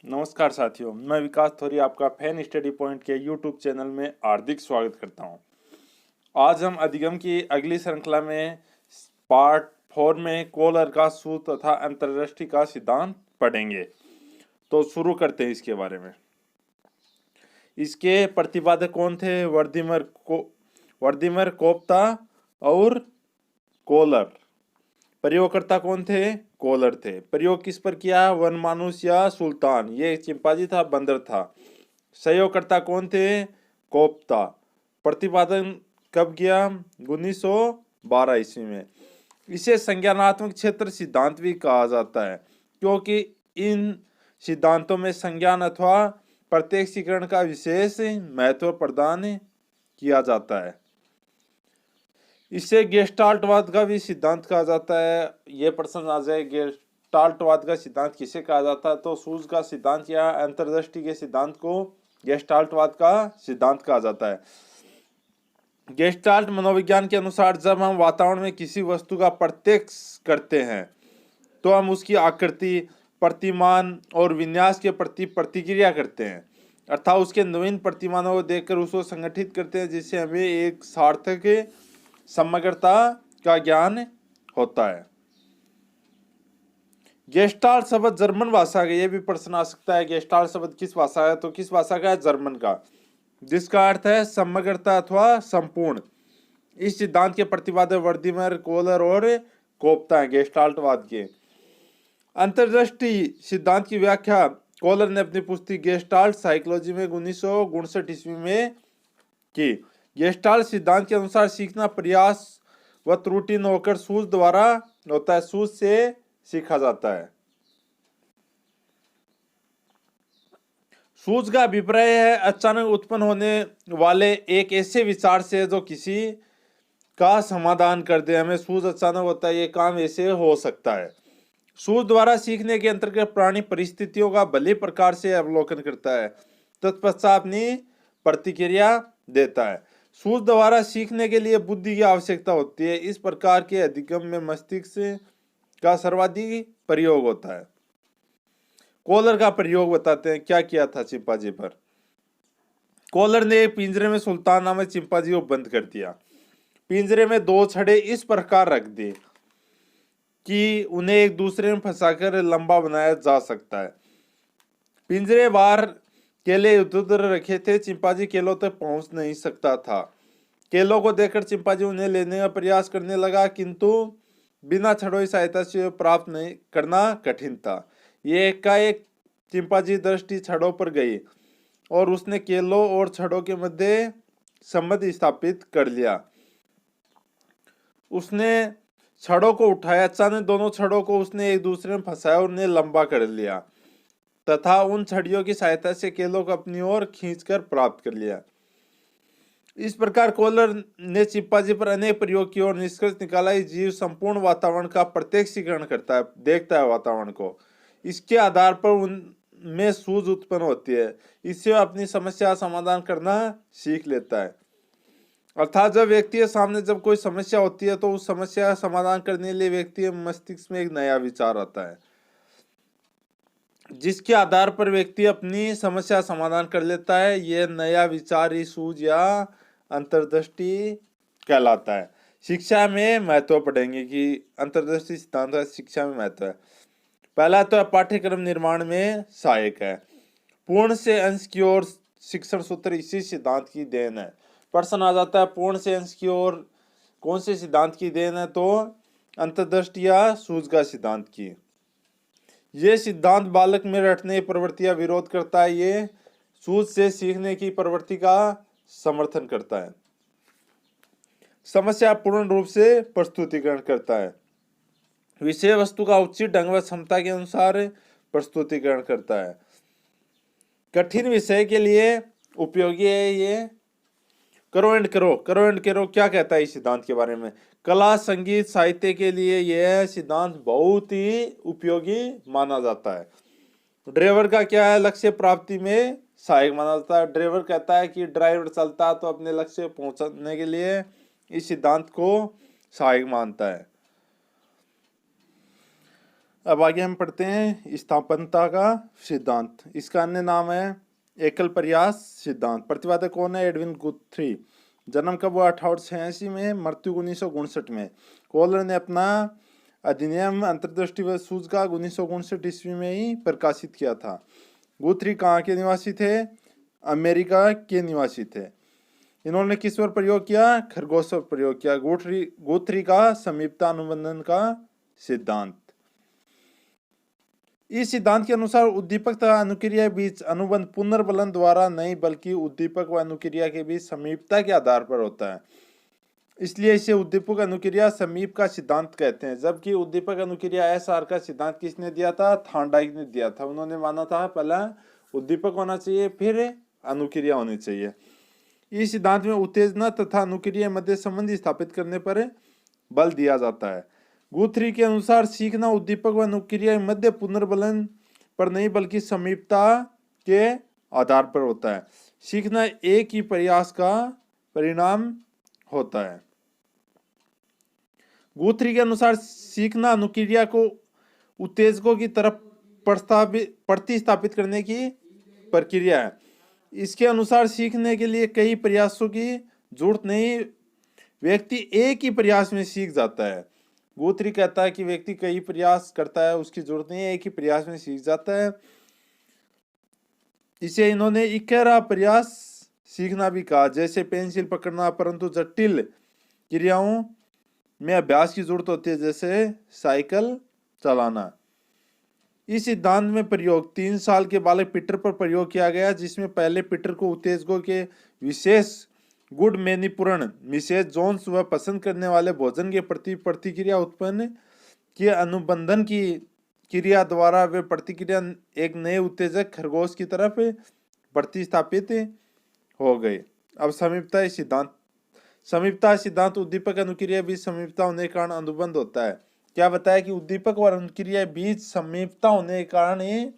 नमस्कार साथियों, मैं विकास थोरी आपका फैन स्टडी पॉइंट के यूट्यूब चैनल में हार्दिक स्वागत करता हूं। आज हम अधिगम की अगली श्रृंखला में पार्ट 4 में कोहलर का सूत्र तथा अंतर्दृष्टि का सिद्धांत पढ़ेंगे। तो शुरू करते हैं इसके बारे में। इसके प्रतिपादक कौन थे? वर्दिमर कोफ्ता और कोहलर। प्रयोगकर्ता कौन थे? कोहलर थे। प्रयोग किस पर किया? वनमानुष या सुल्तान? ये चिंपांजी था, बंदर था। सहयोगकर्ता कौन थे? कोफ्ता। प्रतिपादन कब किया? 1912 ईस्वी में। इसे संज्ञानात्मक क्षेत्र सिद्धांत भी कहा जाता है, क्योंकि इन सिद्धांतों में संज्ञान अथवा प्रत्यक्षीकरण का विशेष महत्व प्रदान किया जाता है। इसे गेस्टाल्टवाद का भी सिद्धांत कहा जाता है। यह प्रश्न आ जाए, गेस्टाल्टवाद का सिद्धांत किसे कहा जाता है? तो सूज का सिद्धांत या अंतर्दृष्टि के सिद्धांत को गेस्टाल्टवाद का सिद्धांत कहा जाता है। गेस्टाल्ट मनोविज्ञान के अनुसार जब हम वातावरण में किसी वस्तु का प्रत्यक्ष करते हैं तो हम उसकी आकृति, प्रतिमान और विन्यास के प्रति प्रतिक्रिया करते हैं, अर्थात उसके नवीन प्रतिमानों को देखकर उसको संगठित करते हैं, जिससे हमें एक सार्थक समग्रता का ज्ञान होता है। गेस्टाल्ट शब्द जर्मन भाषा का, यह भी प्रश्न आ सकता है, गेस्टाल्ट शब्द किस भाषा है? तो किस भाषा का है? जर्मन का, जिसका अर्थ है समग्रता अथवा संपूर्ण। इस सिद्धांत के प्रतिपादक वर्दिमर, कोहलर और कोफ्ता है, गेस्टाल्टवाद के। अंतर्दृष्टि सिद्धांत की व्याख्या कोहलर ने अपनी पुस्तक गेस्टाल्ट साइकोलॉजी में 1959 ईस्वी में की। गेस्टाल्ट सिद्धांत के अनुसार सीखना प्रयास व त्रुटि न होकर सूझ द्वारा होता है, सूझ से सीखा जाता है। सूझ का अभिप्राय है अचानक उत्पन्न होने वाले एक ऐसे विचार से जो किसी का समाधान कर दे। हमें सूझ अचानक होता है, ये काम ऐसे हो सकता है। सूझ द्वारा सीखने के अंतर्गत प्राणी परिस्थितियों का भली प्रकार से अवलोकन करता है, तत्पश्चात अपनी प्रतिक्रिया देता है। सूझ द्वारा सीखने के लिए बुद्धि की आवश्यकता होती है। इस प्रकार के अधिगम में मस्तिष्क का सर्वाधिक प्रयोग होता है। कोहलर का प्रयोग बताते हैं, क्या किया था चिंपांजी पर। कोहलर ने एक पिंजरे में सुल्तान नामक चिंपांजी को बंद कर दिया। पिंजरे में 2 छड़े इस प्रकार रख दिए कि उन्हें एक दूसरे में फंसाकर लंबा बनाया जा सकता है। पिंजरे बाहर केले उधर रखे थे। चिंपांजी केलों तक पहुंच नहीं सकता था। केलों को देखकर चिंपांजी उन्हें लेने का प्रयास करने लगा, किंतु बिना छड़ों की सहायता से प्राप्त नहीं करना कठिन था। ये एकाएक चिंपांजी दृष्टि छड़ों पर गई और उसने केलों और छड़ों के मध्य संबंध स्थापित कर लिया। उसने छड़ों को उठाया, अचानक दोनों छड़ों को उसने एक दूसरे में फंसाया और उन्हें लंबा कर लिया तथा उन छड़ियों की सहायता से केलों को अपनी ओर खींचकर प्राप्त कर लिया। इस प्रकार कोहलर ने चिंपांजी पर अनेक प्रयोग किए और निष्कर्ष निकाला कि जीव संपूर्ण वातावरण का प्रत्यक्षीकरण करता है, देखता है वातावरण को। इसके आधार पर उनमें सूझ उत्पन्न होती है। इससे वह अपनी समस्या समाधान करना सीख लेता है। अर्थात जब व्यक्ति के सामने जब कोई समस्या होती है तो उस समस्या का समाधान करने के लिए व्यक्ति के मस्तिष्क में एक नया विचार आता है, जिसके आधार पर व्यक्ति अपनी समस्या समाधान कर लेता है। यह नया विचार ही सूझ या अंतर्दृष्टि कहलाता है। शिक्षा में महत्व पढ़ेंगे कि अंतर्दृष्टि सिद्धांत का शिक्षा में महत्व है। पहला तो पाठ्यक्रम निर्माण में सहायक है। पूर्ण से अंश की ओर शिक्षण सूत्र इसी सिद्धांत की देन है। प्रश्न आ जाता है, पूर्ण से अंश की ओर कौन से सिद्धांत की देन है? तो अंतर्दृष्टि या सूझ का सिद्धांत की। ये सिद्धांत बालक में रटने की प्रवृत्ति का विरोध करता है। ये सूझ से सीखने की प्रवृत्ति का समर्थन करता है। समस्या पूर्ण रूप से प्रस्तुतिकरण करता है। विषय वस्तु का उचित ढंग व क्षमता के अनुसार प्रस्तुतिकरण करता है। कठिन विषय के लिए उपयोगी है। ये करो एंड करो क्या कहता है इस सिद्धांत के बारे में? कला, संगीत, साहित्य के लिए यह सिद्धांत बहुत ही उपयोगी माना जाता है। ड्राइवर का क्या है? लक्ष्य प्राप्ति में सहायक माना जाता है। ड्राइवर कहता है कि ड्राइवर चलता तो अपने लक्ष्य पहुंचने के लिए इस सिद्धांत को सहायक मानता है। अब आगे हम पढ़ते हैं स्थापनता का सिद्धांत। इसका अन्य नाम है एकल प्रयास सिद्धांत। प्रतिपादक कौन है? एडविन गुथ्री। जन्म कब हुआ? 1886 में, मृत्यु 1959 में। कोहलर ने अपना अधिनियम अंतर्दृष्टि व सूचकांक 1959 ईस्वी में ही प्रकाशित किया था। गुथ्री कहाँ के निवासी थे? अमेरिका के निवासी थे। इन्होंने किस पर प्रयोग किया? खरगोश पर प्रयोग किया। गुथ्री का समीपता अनुबंधन का सिद्धांत। इस सिद्धांत के अनुसार उद्दीपक तथा अनुक्रिया बीच अनुबंध पुनर्बलन द्वारा नहीं बल्कि उद्दीपक व अनुक्रिया के बीच समीपता के आधार पर होता है, इसलिए इसे उद्दीपक अनुक्रिया समीप का सिद्धांत कहते हैं। जबकि उद्दीपक अनुक्रिया एसआर का सिद्धांत किसने दिया था? थॉर्नडाइक ने दिया था। उन्होंने माना था पहला उद्दीपक होना चाहिए फिर अनुक्रिया होनी चाहिए। इस सिद्धांत में उत्तेजना तथा अनुक्रिया मध्य संबंध स्थापित करने पर बल दिया जाता है। गुथ्री के अनुसार सीखना उद्दीपक व अनुक्रिया मध्य पुनर्बलन पर नहीं बल्कि समीपता के आधार पर होता है। सीखना एक ही प्रयास का परिणाम होता है। गुथ्री के अनुसार सीखना अनुक्रिया को उत्तेजकों की तरफ प्रतिस्थापित करने की प्रक्रिया है। इसके अनुसार सीखने के लिए कई प्रयासों की जरूरत नहीं, व्यक्ति एक ही प्रयास में सीख जाता है। गुथ्री कहता है कि व्यक्ति कई प्रयास करता है, उसकी जरूरत नहीं है, एक ही प्रयास में सीख जाता है। इसे इन्होंने इकहरा प्रयास सीखना भी कहा, जैसे पेंसिल पकड़ना, परंतु जटिल क्रियाओं में अभ्यास की जरूरत होती है, जैसे साइकिल चलाना। इस सिद्धांत में प्रयोग 3 साल के बालक पीटर पर प्रयोग किया गया, जिसमें पहले पीटर को उत्तेजकों के विशेष गुड मैनिपुरण मिसेज जोन्स व पसंद करने वाले भोजन के प्रति प्रतिक्रिया उत्पन्न किए। अनुबंधन की क्रिया द्वारा वे प्रतिक्रिया एक नए उत्तेजक खरगोश की तरफ प्रतिस्थापित हो गए। अब समीपता सिद्धांत उद्दीपक अनुक्रिया बीच समीपता होने के कारण अनुबंध होता है। क्या बताया कि उद्दीपक और अनुक्रिया बीच समीपता होने के कारण ही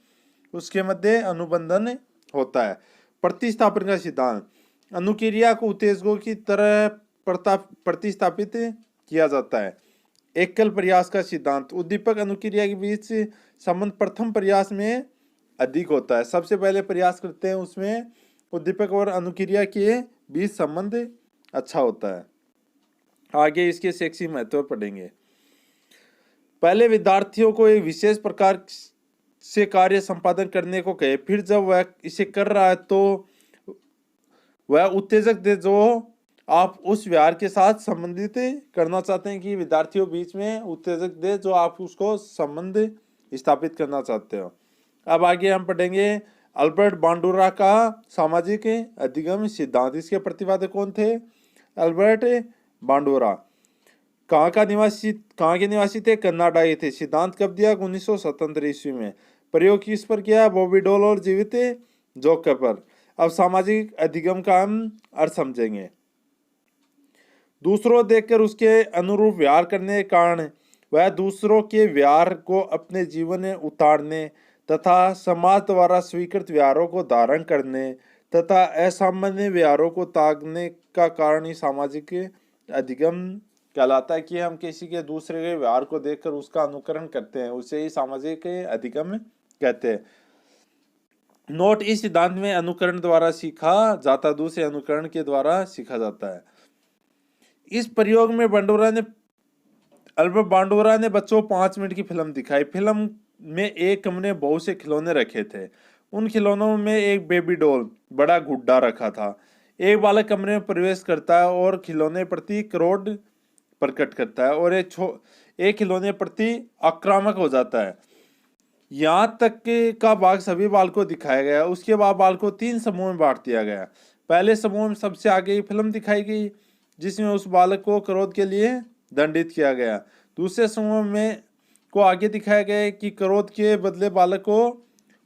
उसके मध्य अनुबंधन होता है। प्रतिस्थापन का सिद्धांत अनुक्रिया को उत्तेजकों की तरह प्रतिस्थापित किया जाता है। एकल प्रयास का सिद्धांत उद्दीपक अनुक्रिया के बीच संबंध प्रथम प्रयास में अधिक होता है। सबसे पहले प्रयास करते हैं उसमें उद्दीपक और अनुक्रिया के बीच संबंध अच्छा होता है। आगे इसके शैक्षिक महत्व पढ़ेंगे। पहले विद्यार्थियों को एक विशेष प्रकार से कार्य संपादन करने को कहे, फिर जब वह इसे कर रहा है तो वह उत्तेजक दे जो आप उस व्यवहार के साथ संबंधित करना चाहते हैं, कि विद्यार्थियों बीच में उत्तेजक दे जो आप उसको संबंध स्थापित करना चाहते हो। अब आगे हम पढ़ेंगे अल्बर्ट बांडुरा का सामाजिक अधिगम सिद्धांत। इसके प्रतिपादक कौन थे? अल्बर्ट बांडुरा। कहाँ के निवासी थे? कनाडाई थे। सिद्धांत कब दिया? 1977 ईस्वी में। प्रयोग किस पर किया? बॉबी डॉल और जीवित जोकर पर। अब सामाजिक अधिगम का हम अर्थ समझेंगे। दूसरों देखकर उसके अनुरूप व्यवहार करने के कारण वह दूसरों के व्यवहार को अपने जीवन में उतारने तथा समाज द्वारा स्वीकृत व्यवहारों को धारण करने तथा असामान्य व्यवहारों को त्यागने का कारण ही सामाजिक अधिगम कहलाता है। कि हम किसी के दूसरे के व्यवहार को देखकर उसका अनुकरण करते हैं, उसे ही सामाजिक अधिगम कहते हैं। नोट, इस सिद्धांत में अनुकरण द्वारा सीखा जाता दूसरे अनुकरण के द्वारा सीखा जाता है। इस प्रयोग में अल्बर्ट बांडुरा ने बच्चों को 5 मिनट की फिल्म दिखाई। फिल्म में एक कमरे में बहुत से खिलौने रखे थे। उन खिलौनों में एक बेबी डॉल बड़ा गुड्डा रखा था। एक बालक कमरे में प्रवेश करता है और खिलौने प्रति क्रोध प्रकट करता है और एक खिलौने प्रति आक्रामक हो जाता है। यहाँ तक का भाग सभी बालकों को दिखाया गया। उसके बाद बालकों को 3 समूह में बांट दिया गया। पहले समूह में सबसे आगे फिल्म दिखाई गई, जिसमें उस बालक को क्रोध के लिए दंडित किया गया। दूसरे समूह में को आगे दिखाया गया कि क्रोध के बदले बालक को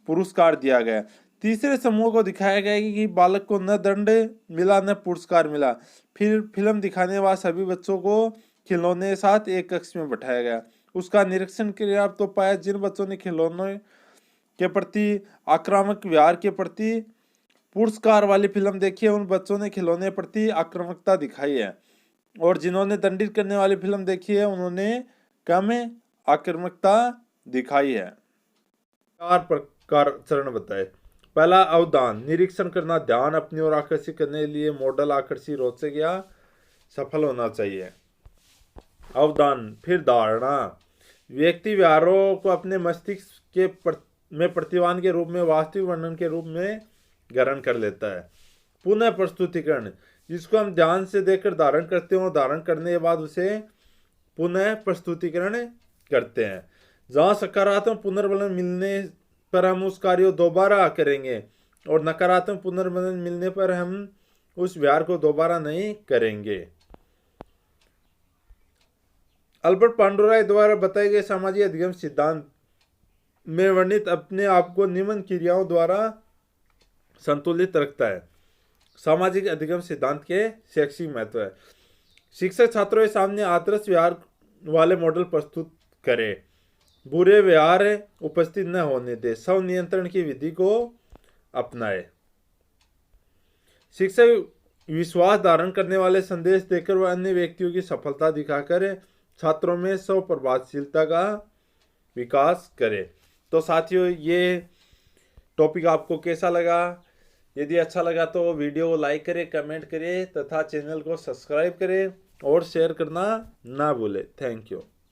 पुरस्कार दिया गया। तीसरे समूह को दिखाया गया कि बालक को न दंड मिला न पुरस्कार मिला। फिर फिल्म दिखाने वाले सभी बच्चों को खिलौने के साथ एक कक्ष में बैठाया गया। उसका निरीक्षण किया तो पाया जिन बच्चों ने खिलौनों के प्रति आक्रामक व्यवहार के प्रति पुरस्कार वाली फिल्म देखी है, उन बच्चों ने खिलौने प्रति आक्रामकता दिखाई है, और जिन्होंने दंडित करने वाली फिल्म देखी है उन्होंने कम आक्रामकता दिखाई है। 4 प्रकार चरण बताए। पहला अवधान, निरीक्षण करना, ध्यान अपनी ओर आकर्षित करने के लिए मॉडल आकर्षित, रोचक या सफल होना चाहिए। अवधान। फिर धारणा, व्यक्ति व्यवहारों को अपने मस्तिष्क में प्रतिमान के रूप में, वास्तविक वर्णन के रूप में ग्रहण कर लेता है। पुनः प्रस्तुतिकरण, जिसको हम ध्यान से देखकर धारण करते हैं और धारण करने के बाद उसे पुनः प्रस्तुतिकरण करते हैं। जहाँ सकारात्मक पुनर्वलन मिलने पर हम उस कार्य को दोबारा करेंगे और नकारात्मक पुनर्वलन मिलने पर हम उस व्यवहार को दोबारा नहीं करेंगे। अल्बर्ट पांडुराय द्वारा बताए गए सामाजिक अधिगम सिद्धांत में वर्णित अपने आप को निम्न क्रियाओं द्वारा संतुलित रखता है। सामाजिक अधिगम सिद्धांत के शैक्षिक महत्व है। शिक्षक छात्रों के सामने आदर्श व्यवहार वाले मॉडल प्रस्तुत करे, बुरे व्यवहार उपस्थित न होने दे, स्व नियंत्रण की विधि को अपनाए। शिक्षक विश्वास धारण करने वाले संदेश देकर वह अन्य व्यक्तियों की सफलता दिखाकर छात्रों में स्व प्रभावशीलता का विकास करे। तो साथियों, ये टॉपिक आपको कैसा लगा? यदि अच्छा लगा तो वीडियो को लाइक करें, कमेंट करें तथा चैनल को सब्सक्राइब करें और शेयर करना ना भूलें। Thank you.